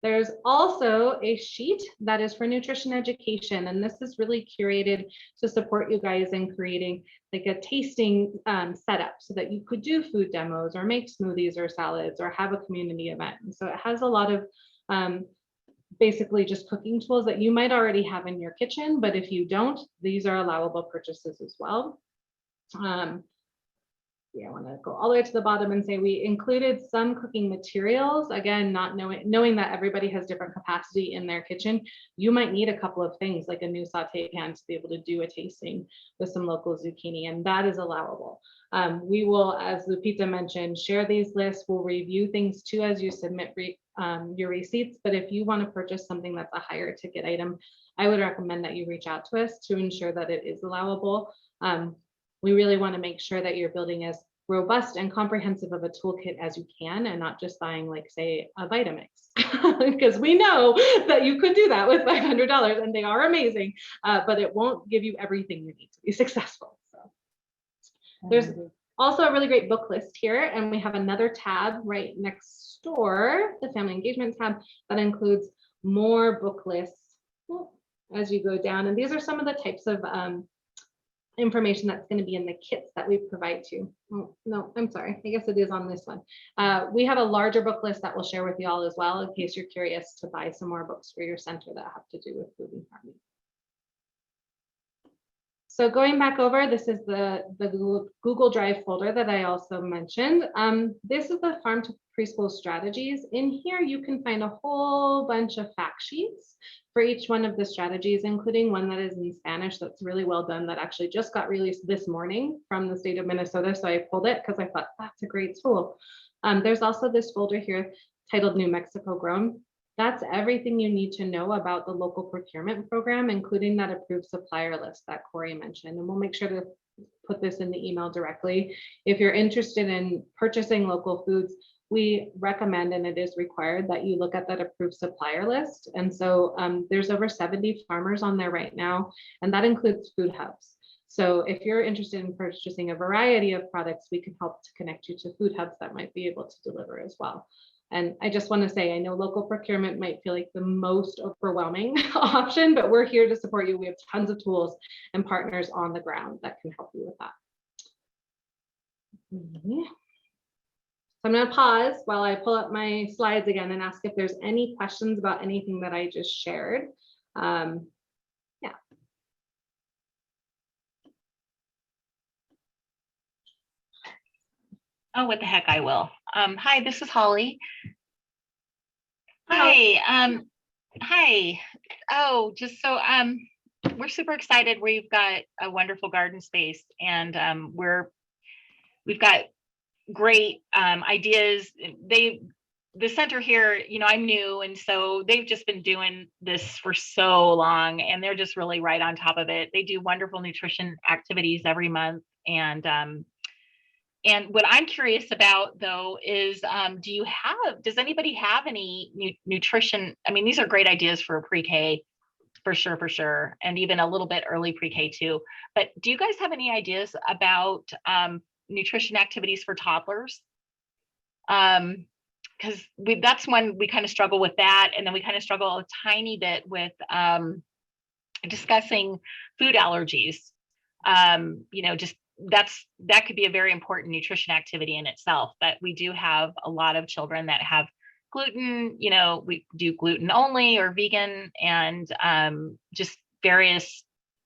There's also a sheet that is for nutrition education, and this is really curated to support you guys in creating like a tasting setup so that you could do food demos or make smoothies or salads or have a community event. And so it has a lot of basically just cooking tools that you might already have in your kitchen, but if you don't, these are allowable purchases as well. Yeah, I want to go all the way to the bottom and say we included some cooking materials. Again, not knowing that everybody has different capacity in their kitchen, you might need a couple of things like a new saute pan to be able to do a tasting with some local zucchini, and that is allowable. We will, as Lupita mentioned, share these lists. We'll review things too as you submit your receipts, but if you want to purchase something that's a higher ticket item, I would recommend that you reach out to us to ensure that it is allowable. We really want to make sure that you're building as robust and comprehensive of a toolkit as you can, and not just buying like say a Vitamix, because we know that you could do that with $500 and they are amazing, but it won't give you everything you need to be successful. So there's also a really great book list here, and we have another tab right next door, the family engagement tab, that includes more book lists as you go down. And these are some of the types of information that's going to be in the kits that we provide to you. Oh, no, I'm sorry. I guess it is on this one. We have a larger book list that we'll share with you all as well in case you're curious to buy some more books for your center that have to do with food and farming. So going back over, this is the Google Drive folder that I also mentioned. This is the Farm to Preschool strategies. In here, you can find a whole bunch of fact sheets for each one of the strategies, including one that is in Spanish that's really well done, that actually just got released this morning from the state of Minnesota. So I pulled it because I thought that's a great tool. There's also this folder here titled New Mexico Grown. That's everything you need to know about the local procurement program, including that approved supplier list that Corey mentioned. And we'll make sure to put this in the email directly. If you're interested in purchasing local foods, we recommend, and it is required, that you look at that approved supplier list. And so there's over 70 farmers on there right now, and that includes food hubs. So if you're interested in purchasing a variety of products, we can help to connect you to food hubs that might be able to deliver as well. And I just want to say, I know local procurement might feel like the most overwhelming option, but we're here to support you. We have tons of tools and partners on the ground that can help you with that. So I'm going to pause while I pull up my slides again and ask if there's any questions about anything that I just shared. Yeah. Oh, what the heck, I will. Hi, this is Holly. Hi. Hi. Oh, just so we're super excited. We've got a wonderful garden space, and we've got great ideas. The center here, you know, I'm new, and so they've just been doing this for so long, and they're just really right on top of it. They do wonderful nutrition activities every month, and what I'm curious about, though, is does anybody have any nutrition? I mean, these are great ideas for pre-K, for sure, and even a little bit early pre-K too. But do you guys have any ideas about nutrition activities for toddlers? Because that's when we kind of struggle with that, and then we kind of struggle a tiny bit with discussing food allergies. You know, just that could be a very important nutrition activity in itself. But we do have a lot of children that have gluten. You know, we do gluten only or vegan, and just various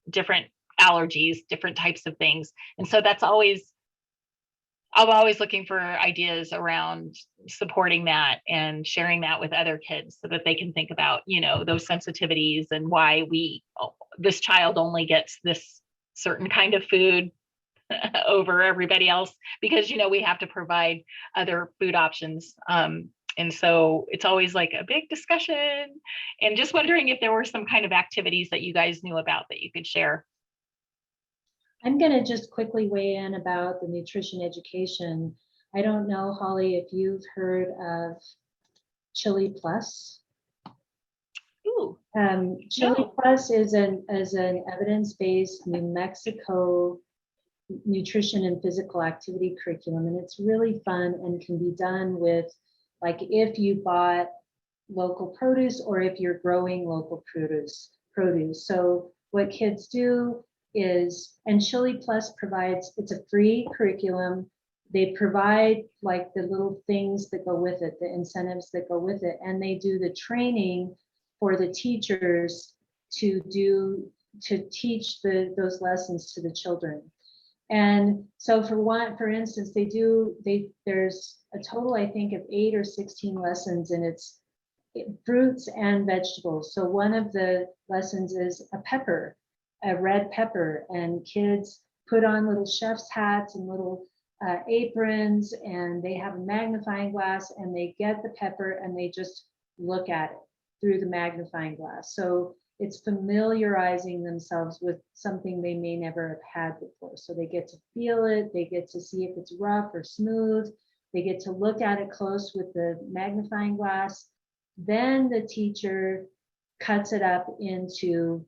different allergies, different types of things. And so I'm always looking for ideas around supporting that and sharing that with other kids so that they can think about, you know, those sensitivities and why this child only gets this certain kind of food over everybody else, because, you know, we have to provide other food options. And so it's always like a big discussion, and just wondering if there were some kind of activities that you guys knew about that you could share. I'm going to just quickly weigh in about the nutrition education. I don't know, Holly, if you've heard of Chili Plus. Ooh. Chili No. Plus is an evidence-based New Mexico nutrition and physical activity curriculum, and it's really fun and can be done with, like, if you bought local produce or if you're growing local produce. So what kids do is, and Chili Plus provides, it's a free curriculum. They provide like the little things that go with it, the incentives that go with it, and they do the training for the teachers to teach those lessons to the children. And so for instance, there's a total, I think, of 8 or 16 lessons, and it's fruits and vegetables. So one of the lessons is a red pepper, and kids put on little chef's hats and little aprons, and they have a magnifying glass, and they get the pepper and they just look at it through the magnifying glass. So it's familiarizing themselves with something they may never have had before. So they get to feel it, they get to see if it's rough or smooth, they get to look at it close with the magnifying glass. Then the teacher cuts it up into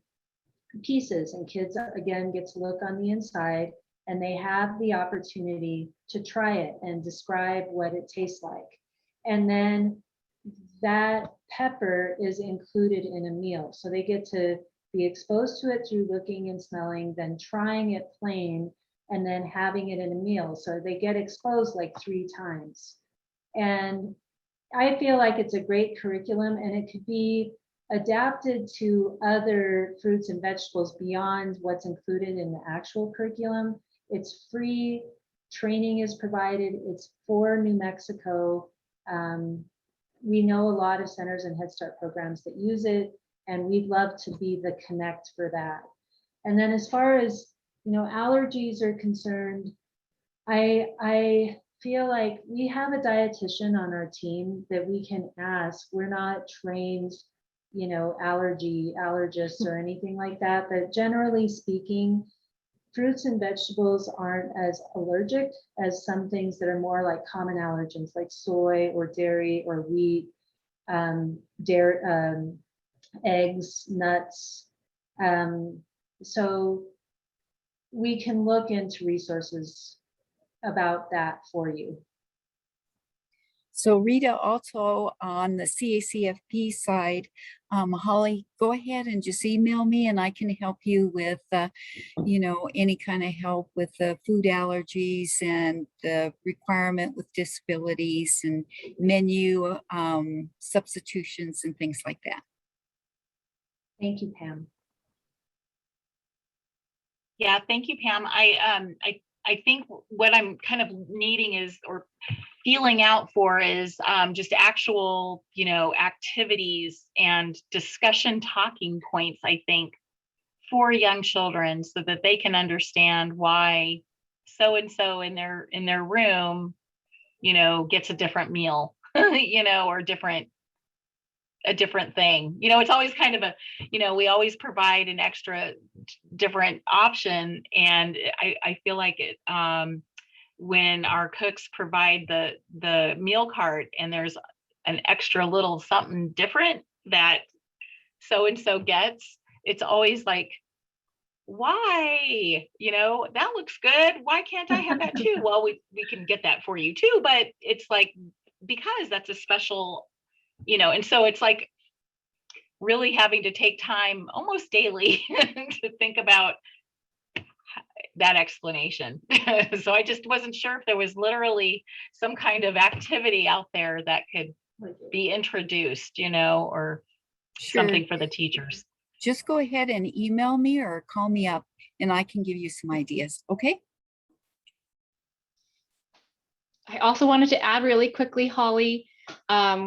pieces, and kids again get to look on the inside, and they have the opportunity to try it and describe what it tastes like. And then that pepper is included in a meal. So they get to be exposed to it through looking and smelling, then trying it plain, and then having it in a meal. So they get exposed like 3 times. And I feel like it's a great curriculum, and it could be adapted to other fruits and vegetables beyond what's included in the actual curriculum. It's free, training is provided, it's for New Mexico. We know a lot of centers and Head Start programs that use it, and we'd love to be the connect for that. And then as far as, you know, allergies are concerned, I feel like we have a dietitian on our team that we can ask. We're not trained, you know, allergists or anything like that, but generally speaking, fruits and vegetables aren't as allergic as some things that are more like common allergens, like soy or dairy or wheat, eggs, nuts. So we can look into resources about that for you. So Rita, also on the CACFP side, Holly, go ahead and just email me and I can help you with, any kind of help with the food allergies and the requirement with disabilities and menu substitutions and things like that. Thank you, Pam. Yeah, thank you, Pam. I think what I'm kind of needing is, or feeling out for, is just actual, activities and discussion talking points, I think, for young children, so that they can understand why so-and-so in their room, gets a different meal, or a different thing. It's always kind of we always provide an extra different option. And I feel like it, when our cooks provide the meal cart and there's an extra little something different that so-and-so gets, it's always like, why, that looks good. Why can't I have that too? Well, we can get that for you too, but it's like, because that's a special, and so it's like really having to take time almost daily to think about that explanation. So I just wasn't sure if there was literally some kind of activity out there that could be introduced, or Sure. something for the teachers. Just go ahead and email me or call me up and I can give you some ideas. Okay. I also wanted to add really quickly, Holly,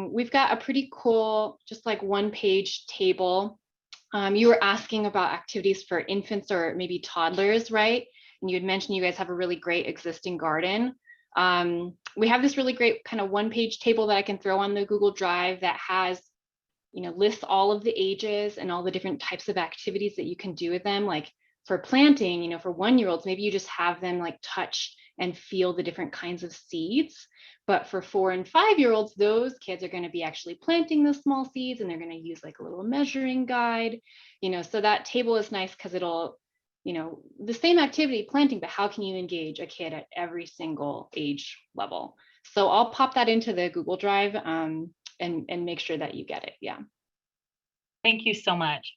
we've got a pretty cool, just like 1-page table. You were asking about activities for infants or maybe toddlers, right? And you had mentioned you guys have a really great existing garden. We have this really great kind of 1-page table that I can throw on the Google Drive that has, lists all of the ages and all the different types of activities that you can do with them. Like for planting, for 1-year-olds, maybe you just have them like touch and feel the different kinds of seeds. But for 4- and 5-year-olds, those kids are going to be actually planting the small seeds, and they're going to use like a little measuring guide, so that table is nice because it'll, the same activity, planting, but how can you engage a kid at every single age level? So I'll pop that into the Google Drive and make sure that you get it. Yeah. Thank you so much.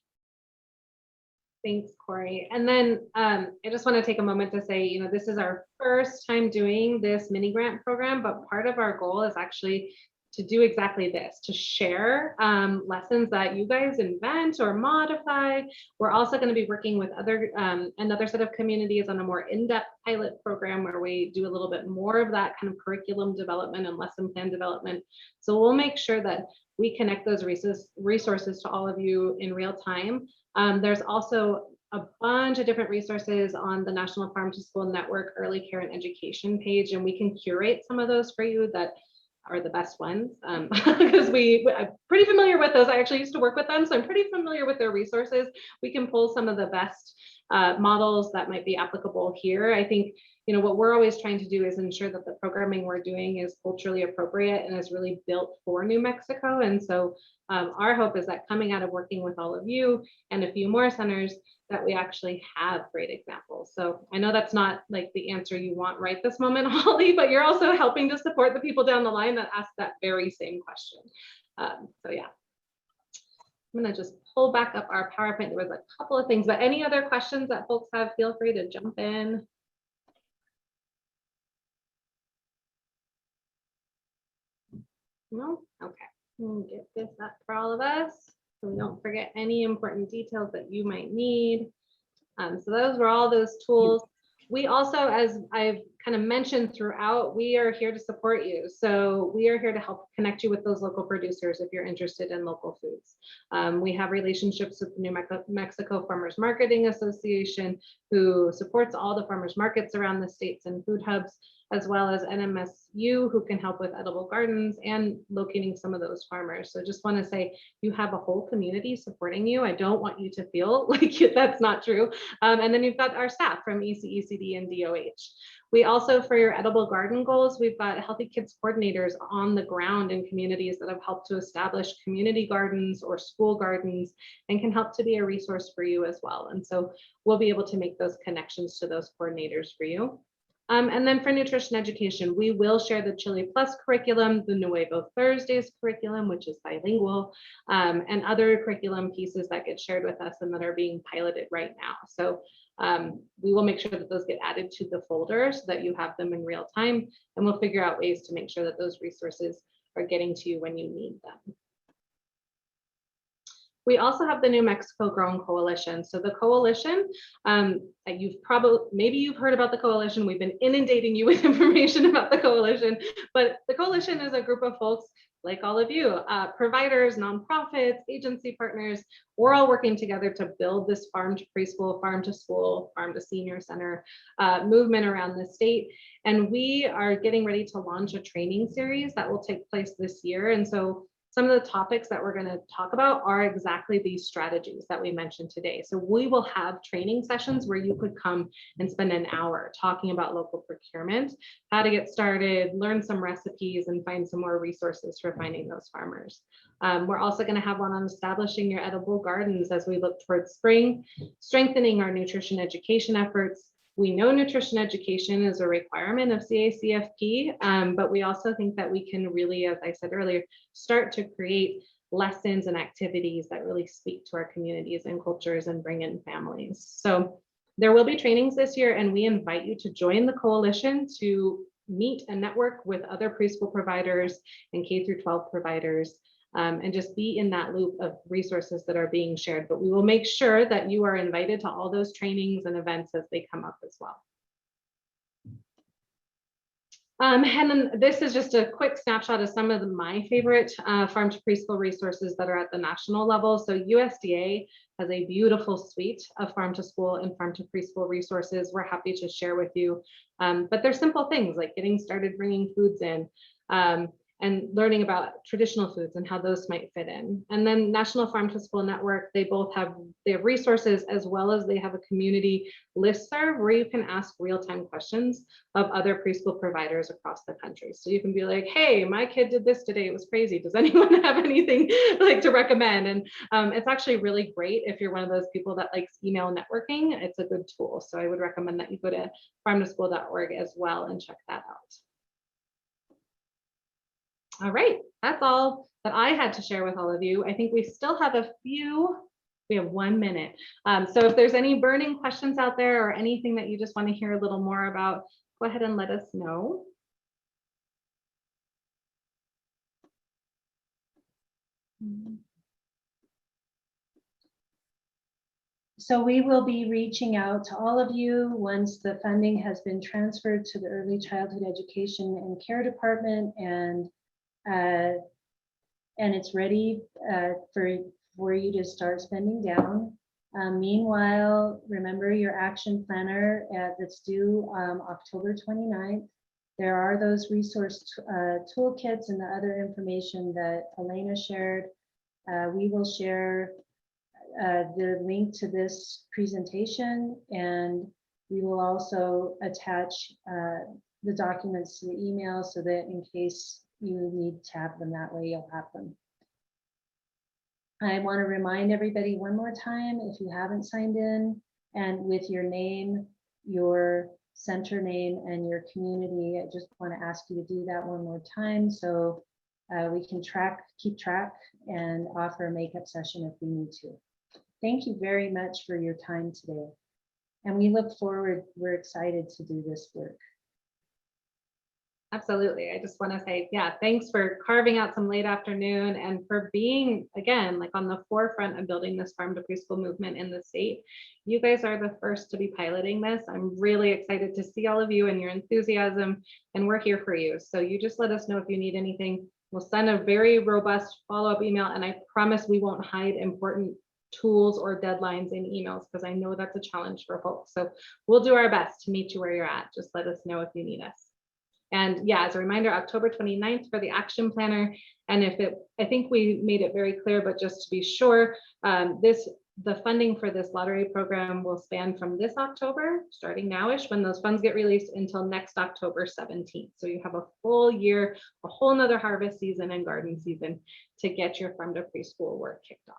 Thanks, Corey. And then I just want to take a moment to say, this is our first time doing this mini grant program, but part of our goal is actually to do exactly this, to share lessons that you guys invent or modify. We're also going to be working with another set of communities on a more in-depth pilot program where we do a little bit more of that kind of curriculum development and lesson plan development. So we'll make sure that we connect those resources to all of you in real time. There's also a bunch of different resources on the National Farm to School Network Early Care and Education page, and we can curate some of those for you that are the best ones, because I'm pretty familiar with those. I actually used to work with them, so I'm pretty familiar with their resources. We can pull some of the best models that might be applicable here. I think, what we're always trying to do is ensure that the programming we're doing is culturally appropriate and is really built for New Mexico. And so our hope is that coming out of working with all of you and a few more centers, that we actually have great examples. So I know that's not like the answer you want right this moment, Holly, but you're also helping to support the people down the line that ask that very same question. So yeah, I'm gonna just pull back up our PowerPoint. There was a couple of things, but any other questions that folks have, feel free to jump in. No? Okay, we'll get this up for all of us so we don't forget any important details that you might need. So those were all those tools. We also, as I've kind of mentioned throughout, we are here to support you. So we are here to help connect you with those local producers if you're interested in local foods. We have relationships with the New Mexico Farmers Marketing Association, who supports all the farmers markets around the states and food hubs, as well as NMSU, who can help with edible gardens and locating some of those farmers. So just want to say you have a whole community supporting you. I don't want you to feel like that's not true. And then you've got our staff from ECECD and DOH. We also, for your edible garden goals, we've got Healthy Kids coordinators on the ground in communities that have helped to establish community gardens or school gardens and can help to be a resource for you as well. And so we'll be able to make those connections to those coordinators for you. And then for nutrition education, we will share the Chili Plus curriculum, the Nuevo Thursdays curriculum, which is bilingual, and other curriculum pieces that get shared with us and that are being piloted right now. So we will make sure that those get added to the folder so that you have them in real time, and we'll figure out ways to make sure that those resources are getting to you when you need them. We also have the New Mexico Grown Coalition. So the coalition, maybe you've heard about the coalition. We've been inundating you with information about the coalition, but the coalition is a group of folks like all of you, providers, nonprofits, agency partners. We're all working together to build this farm to preschool, farm to school, farm to senior center movement around the state. And we are getting ready to launch a training series that will take place this year. And so some of the topics that we're going to talk about are exactly these strategies that we mentioned today. So we will have training sessions where you could come and spend an hour talking about local procurement, how to get started, learn some recipes, and find some more resources for finding those farmers. We're also going to have one on establishing your edible gardens as we look towards spring, strengthening our nutrition education efforts. We know nutrition education is a requirement of CACFP, but we also think that we can really, as I said earlier, start to create lessons and activities that really speak to our communities and cultures and bring in families. So there will be trainings this year, and we invite you to join the coalition to meet and network with other preschool providers and K through 12 providers. And just be in that loop of resources that are being shared. But we will make sure that you are invited to all those trainings and events as they come up as well. And then this is just a quick snapshot of some of my favorite farm to preschool resources that are at the national level. So USDA has a beautiful suite of farm to school and farm to preschool resources we're happy to share with you. But they're simple things like getting started bringing foods in, and learning about traditional foods and how those might fit in. And then National Farm to School Network, they have resources as well as they have a community listserv where you can ask real-time questions of other preschool providers across the country. So you can be like, hey, my kid did this today, it was crazy. Does anyone have anything like to recommend? And it's actually really great if you're one of those people that likes email networking. It's a good tool. So I would recommend that you go to farmtoschool.org as well and check that out. All right, that's all that I had to share with all of you. I think we still have we have 1 minute. So if there's any burning questions out there or anything that you just want to hear a little more about, go ahead and let us know. So we will be reaching out to all of you once the funding has been transferred to the Early Childhood Education and Care Department, and it's ready for you to start spending down. Meanwhile, remember your action planner that's due October 29th. There are those resource toolkits and the other information that Elena shared. We will share the link to this presentation, and we will also attach the documents to the email so that in case you need to have them that way, you'll have them. I want to remind everybody one more time, if you haven't signed in, and with your name, your center name, and your community, I just want to ask you to do that one more time so we can keep track and offer a makeup session if we need to. Thank you very much for your time today. And we look forward, we're excited to do this work. Absolutely. I just want to say, yeah, thanks for carving out some late afternoon and for being, again, like on the forefront of building this farm to preschool movement in the state. You guys are the first to be piloting this. I'm really excited to see all of you and your enthusiasm, and we're here for you. So you just let us know if you need anything. We'll send a very robust follow-up email, and I promise we won't hide important tools or deadlines in emails because I know that's a challenge for folks. So we'll do our best to meet you where you're at. Just let us know if you need us. And yeah, as a reminder, October 29th for the action planner. And I think we made it very clear, but just to be sure, the funding for this lottery program will span from this October, starting nowish when those funds get released, until next October 17th. So you have a full year, a whole nother harvest season and garden season to get your farm to preschool work kicked off.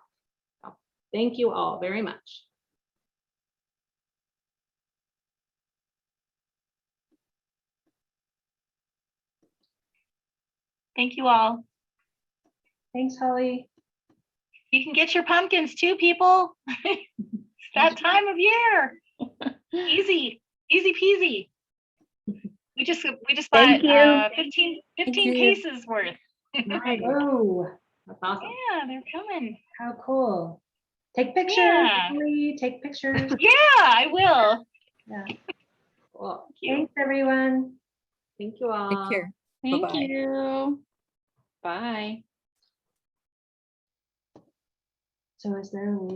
So thank you all very much. Thank you all. Thanks, Holly. You can get your pumpkins too, people. It's that time of year. Easy, easy peasy. We just Thank bought you. 15 you. cases worth. Nice. Oh, That's awesome. Yeah, they're coming. how cool. Take pictures, Yeah. Holly, take pictures. Yeah, I will. Yeah. Cool. Thank you. Thanks, everyone. Thank you all. Take care. Thank Bye-bye. you. Bye. So is there a way